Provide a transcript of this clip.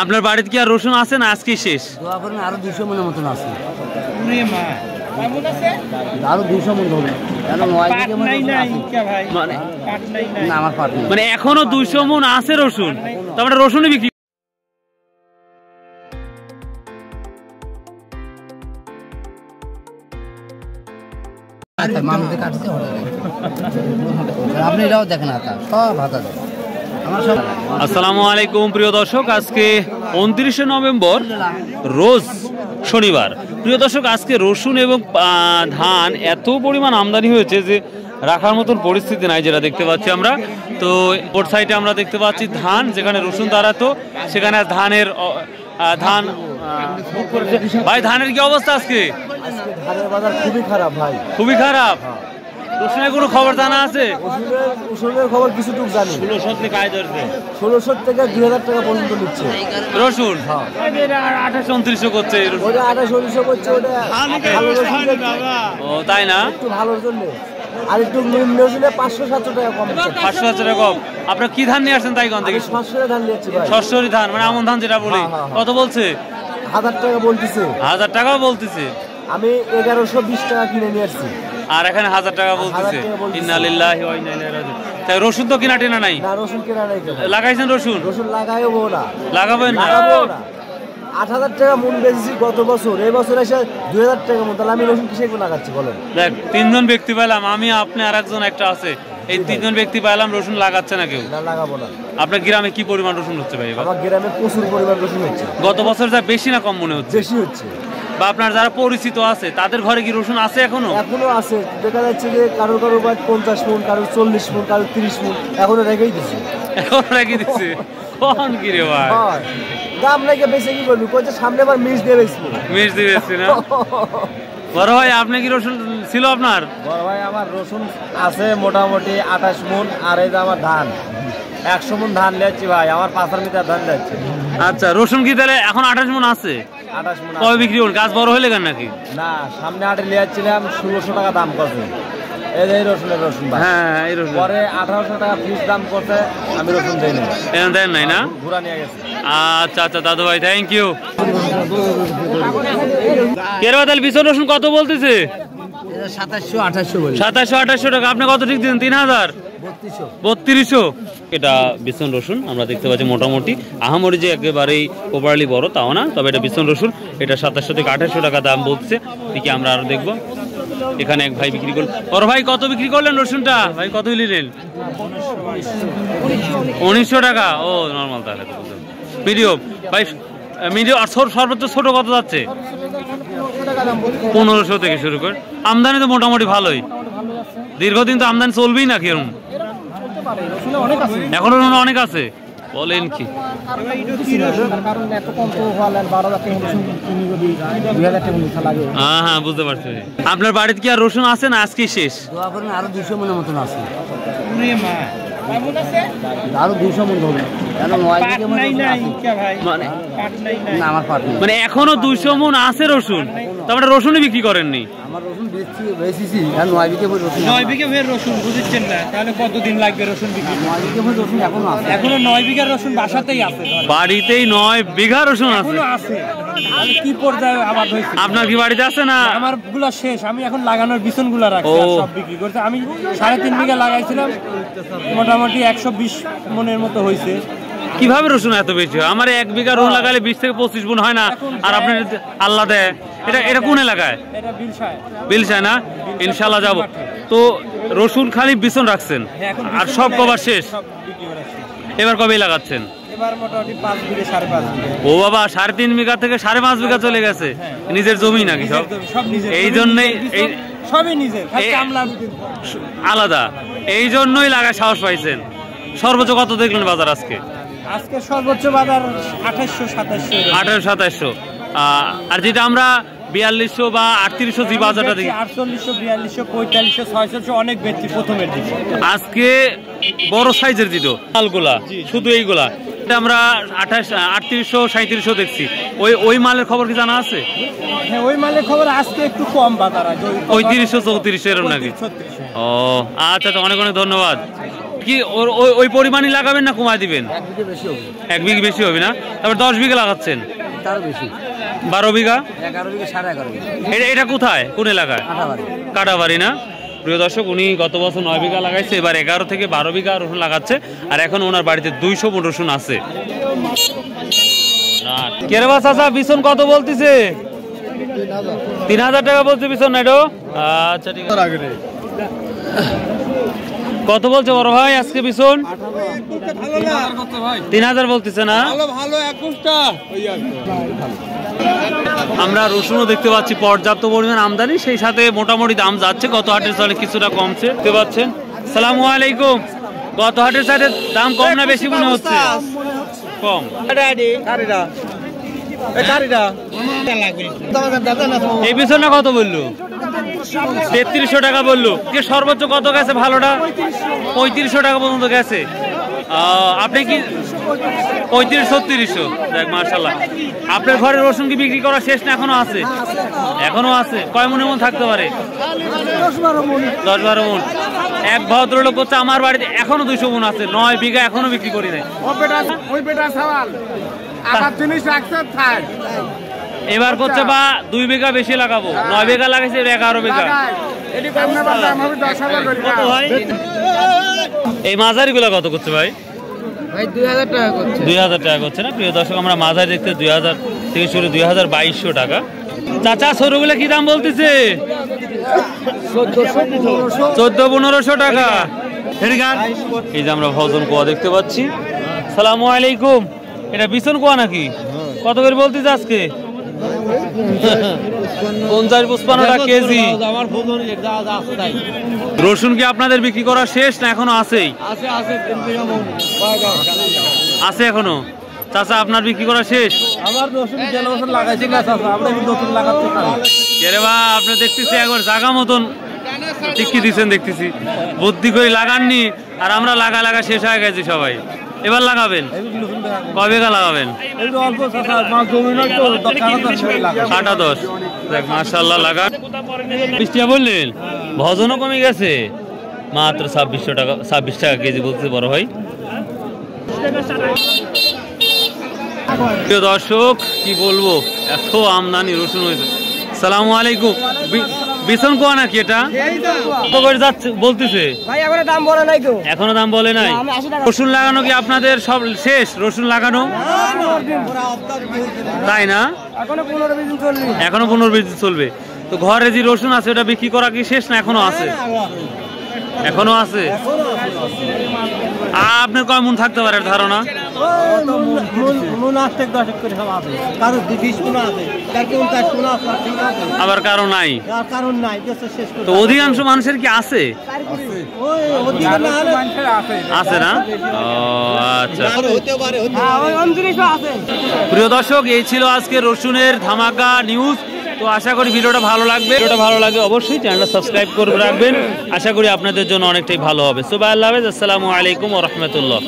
আপনার বাড়িতে কি আর রসুন আছে না আজকে শেষ? দোয়া করেন আরো 200 মনের মতন আছে। আরো 200 মন হবে। মানে এখনো 200 মন আছে রসুন, তারপরে রসুনই বিক্রি। আসসালামু আলাইকুম প্রিয় দর্শক, আজকে 29শে নভেম্বর রোজ শনিবার। প্রিয় দর্শক, আজকে রসুন এবং ধান এত পরিমাণ আমদানি হয়েছে যে রাখার মতন পরিস্থিতি নাই, যেটা দেখতে পাচ্ছি আমরা। তো ওর সাইডে আমরা দেখতে পাচ্ছি ধান, যেখানে রসুন দাঁড়াতো সেখানে ধানের ধান ভাই, ধানের কি অবস্থা আজকে? ধানের বাজার খুবই খারাপ ভাই, খুবই খারাপ। রসুনের কোনো খবর জানা আছে? রসুনের খবর কিছুটুকু জানি। 1600 থেকে 2000 টাকা পর্যন্ত নিচ্ছে রসুন। 28-29 করছে, 28-29 করছে। ও তাই না? একটু ভালোর জন্য আর একটু নিম্ন হলে 500-700 টাকা কম। 500-700 টাকা কম। আপনারা কি ধান নিয়ে আসছেন তাই কোন থেকে? শস্যের ধান নিয়েছি ভাই। শস্যের ধান মানে আমন ধান যেটা বলি। কত বলছে? 1000 টাকা বলতেছে। 1000 টাকাও বলতেছে। আমি 1120 টাকা কিনে নিয়ে আসছি, আর এখানে 1000 টাকা বলতেছে। ইন্না লিল্লাহি ওয়া ইন্না ইলাইহি রাজিউন। তাই রসুন তো কিনা টেনা নাই? না, রসুন কেনা নাই। লাগাইছেন রসুন? রসুন লাগাইবো না। লাগাবেন না? 8000 টাকা মন বেচেছি গত বছর, এই বছর এসে 2000 টাকা মন। তাহলে আমি রসুন কিসে লাগাচ্ছি বলেন? দেখ, 3 জন ব্যক্তি পেলাম, আমি, আপনি আর একজন একটা আছে। এই 3 জন ব্যক্তি পেলাম, রসুন লাগাচ্ছে না কেউ। না, লাগাবো না। আপনার গ্রামে কি পরিমাণ রসুন হচ্ছে ভাই? আমার গ্রামে প্রচুর পরিমাণ রসুন হচ্ছে। গত বছর যা বেশি না কম মনে হচ্ছে? বেশি হচ্ছে। বা আপনার যারা পরিচিত আছে তাদের ঘরে কি রসুন আছে এখনো? এখনো আছে। দেখা যাচ্ছে যে কারো বাড়ি 50 মন, কারো 40 মন, কারো 30 মন এখনো রেখেই দিচ্ছে। এখন রেখে দিচ্ছে? কোন কি রে ভাই, দাম রেখে বেশি কি করবি? কইছে সামনে আবার মিস দিয়ে বেচবো। মিস দিয়ে বেচছি না? বড় ভাই, আপনি কি রসুন ছিল আপনার? বড় ভাই, আমার রসুন আছে মোটামুটি 28 মন। আর এই যে আমার ধান 100 মন ধান নিয়েছি ভাই, আমার 5 মিটার ধান যাচ্ছে। আচ্ছা, রসুন কি তাহলে এখন 28 মন আছে? 28 মন। কবে বিক্রি করুন? গাছ বড় হলে কেন নাকি? না, সামনে হাটে নিয়েছিলাম 1600 টাকা দাম করছে। এই যে রসুনের রসুন ভাই। হ্যাঁ, এই রসুন পরে 1800 টাকা ফিস দাম করতে আমি রসুন দেই না। দেন নাই না? ঘুরা নিয়ে গেছে। আচ্ছা আচ্ছা দাদু ভাই, থ্যাংক ইউ। কেরবাতাল বিশন রসুন কত বলতেছে? 2700-2800 বলে। 2700-2800 টাকা। আপনি কত ঠিক দিন? 3000? 3200। এটা বিশন রসুন আমরা দেখতে পাচ্ছি, মোটামুটি আহামরি যে একেবারেই প্রপারলি বড় তাও না, তবে এটা বিশন রসুন। এটা 2700 থেকে 2800 টাকা দাম বলছে। দেখি আমরা আরো দেখবো। এখানে এক ভাই বিক্রি করল। ওর ভাই কত বিক্রি করলেন রসুনটা? ভাই কত নিলেন? 1900 টাকা। ও নর্মাল তাহলে তো মিডিয়াম ভাই। মিডিয়াম আর সর্বোচ্চ ছোট কত যাচ্ছে? 1500 থেকে শুরু করে। আমদানি তো মোটামুটি ভালোই, দীর্ঘদিন তো আমদানি চলবেই না কিরকম? এখনো অনেক আছে। বলেন কি? হ্যাঁ হ্যাঁ, বুঝতে পারছি। আপনার বাড়িতে কি আর রসুন আছে না আজকে শেষ? দোয়া করেন আরো 200 মনের মতন আছে। আরো 200 মন হবে। মানে এখনো 200 মন আছে রসুন, তারপরে রসুনই বিক্রি করেননি? আমার রসুন বেচেছি আর 9 বিঘে রসুন। 9 বিঘে ফের রসুন বুঝছেন না? তাহলে কতদিন লাগবে রসুন বিক্রি? 9 বিঘে রসুন এখনো আছে। এখনো 9 বিঘা রসুন বাসাতেই আছে, বাড়িতেই 9 বিঘা রসুন আছে। আমি কি পর্যায়ে আবাদ হয়েছে? আপনার কি বাড়িতে আছে না? আমার গুলা শেষ, আমি এখন লাগানোর বিছন গুলা রাখছি, সব বিক্রি করতে। আমি 3.5 বিঘা লাগাইছিলাম, মোটামুটি 120 মনের মতো হয়েছে। কিভাবে রসুন এত বেশি হয়? আমার 1 বিঘা রসুন লাগালে 20 থেকে 25 মন হয় না? আর আপনার আল্লাহ দেয়। এটা কোন এলাকায়? এটা বিলশায় না? ইনশাআল্লাহ যাব। তো রসুন খালি বিছন রাখছেন আর সব কভার শেষ? এবার কবে লাগাচ্ছেন? এবার মোটামুটি 5 বিঘা 5.5 বিঘা। ও বাবা, 3.5 বিঘা থেকে 5.5 বিঘা চলে গেছে। নিজের জমি নাকি সব? এই জন্যই সবই নিজের, আলাদা। এই জন্যই লাগায় সাহস পাইছেন। সর্বোচ্চ কত দেখলেন বাজার আজকে? আজকে সর্বোচ্চ বাজার 2800-2700। আর যেটা আমরা 4200 বা 3800 যে বাজারটা দেখি, 4800, 4200, 4500, 600 অনেক বেশি প্রথমের দিকে। আজকে বড় সাইজের দিত মালগুলা, শুধু এইগুলা এটা আমরা 3800, 3700 দেখছি। ওই মালের খবর কি জানা আছে? হ্যাঁ, ওই মালের খবর আজকে একটু কম বাজার আছে, 3500, 3400 এরকম নাকি? ও আচ্ছা, অনেক অনেক ধন্যবাদ। কি ওই পরিমাণই লাগাবেন না কমায় দিবেন? 1 বিঘা বেশি হবে না? তারপর 10 বিঘা লাগাচ্ছেন? 12 বিঘা? 11 বিঘা 11.5 বিঘা। এটা কোথায়, কোন এলাকায়? কাটাবাড়ি না? প্রিয় দর্শক, উনি গত বছর 9 বিঘা লাগাইছে, এবার 11 থেকে 12 বিঘা রসুন লাগাচ্ছে। আর এখন ওনার বাড়িতে 200 মণ রসুন আছে। কেরবা চাচা বিছন কত বলতেছে? 3000 টাকা বলছে বিছন না? এটা আচ্ছা ঠিক আছে। কত বলছে বড় ভাই আজকে বিছন? 3000 বলতেছে না? আমরা রসুনও দেখতে পাচ্ছি পর্যাপ্ত পরিমাণ আমদানি, সেই সাথে মোটামুটি দাম যাচ্ছে। গত হাটের চলে কিছুটা কমছে দেখতে পাচ্ছেন। সালামু আলাইকুম। গত হাটের সাথে দাম কম না বেশি মনে হচ্ছে? কম। এই বিছনটা কত বললো? 3300 টাকা বললো। সর্বোচ্চ কত গেছে ভালোটা? 3500 টাকা পর্যন্ত গেছে। আপনি কি 3500-3600? দেখ মাশাআল্লাহ। আপনার ঘরের রসুন কি বিক্রি করা শেষ না এখনো আছে? এখনো আছে। কয় মনের মন থাকতে পারে? 10-12 মন। এক ভদ্রলোক হচ্ছে আমার বাড়িতে এখনো 200 মন আছে, 9 বিঘা এখনো বিক্রি করি নাই। এবার করছে বা 2 বিঘা বেশি লাগাবো, 9 বিঘা লাগাইছে 11 বিঘা। এই মাঝারি গুলা কত করছে ভাই? 2000 টাকা করছে। 2000 টাকা করছে না? প্রিয় দর্শক, আমরা মাঝারি দেখতে 2000 থেকে শুরু 2200 টাকা। চাচা সরুগুলা কি দাম বলতেছে? 1400-1500 টাকা। এই যে আমরা ভজন কোয়া দেখতে পাচ্ছি। সালামু আলাইকুম। এটা বিছন কোয়া নাকি? কত করে বলতেছে আজকে? 50-55 টাকা কেজি। রসুন কি আপনাদের বিক্রি করা শেষ না এখনো আছেই? আছে এখনো। চাচা আপনার বিক্রি করা শেষ? আমার রসুন গেল বছর লাগাইছি না চাচা, আমরা কিন্তু নতুন লাগাচ্ছি না। রে বা, আপনি দেখতেছি একবার জায়গা মতন টিকি দিচ্ছেন দেখতেছি, বুদ্ধি করে লাগাননি। আর আমরা লাগা শেষ হয়ে গেছি সবাই। এবার লাগাবেন? কয় বিঘা লাগাবেন? 8-10। দেখ মাশাআল্লাহ লাগা। 20 টাকা বললেন, ভজনও কমে গেছে। মাত্র 26 টাকা কেজি বলছে বড় ভাই। প্রিয় দর্শক, কি বলবো, এত আমদানি রসুন হয়েছে। সালামু আলাইকুম। বিছন কোয়া নাকি এটা? কত করে যাচ্ছে বলতেছে? এখনো দাম বলে নাই। রসুন লাগানো কি আপনাদের সব শেষ? রসুন লাগানো তাই না? এখনো 15 দিন চলবে। তো ঘরে যে রসুন আছে ওটা বিক্রি করা কি শেষ না এখনো আছে? এখনো আছে। আপনার কয় মন থাকতে পারে ধারণা? আবার কারো নাই? তো অধিকাংশ মানুষের কি আছে? আছে না? আচ্ছা। প্রিয় দর্শক, এই ছিল আজকে রসুনের ধামাকা নিউজ। তো আশা করি ভিডিওটা ভালো লাগবে। অবশ্যই চ্যানেলটা সাবস্ক্রাইব করে রাখবেন। আশা করি আপনাদের জন্য অনেকটাই ভালো হবে। সো বাই, আল্লাহ হাফেজ। আসসালামু আলাইকুম ওয়া রাহমাতুল্লাহ।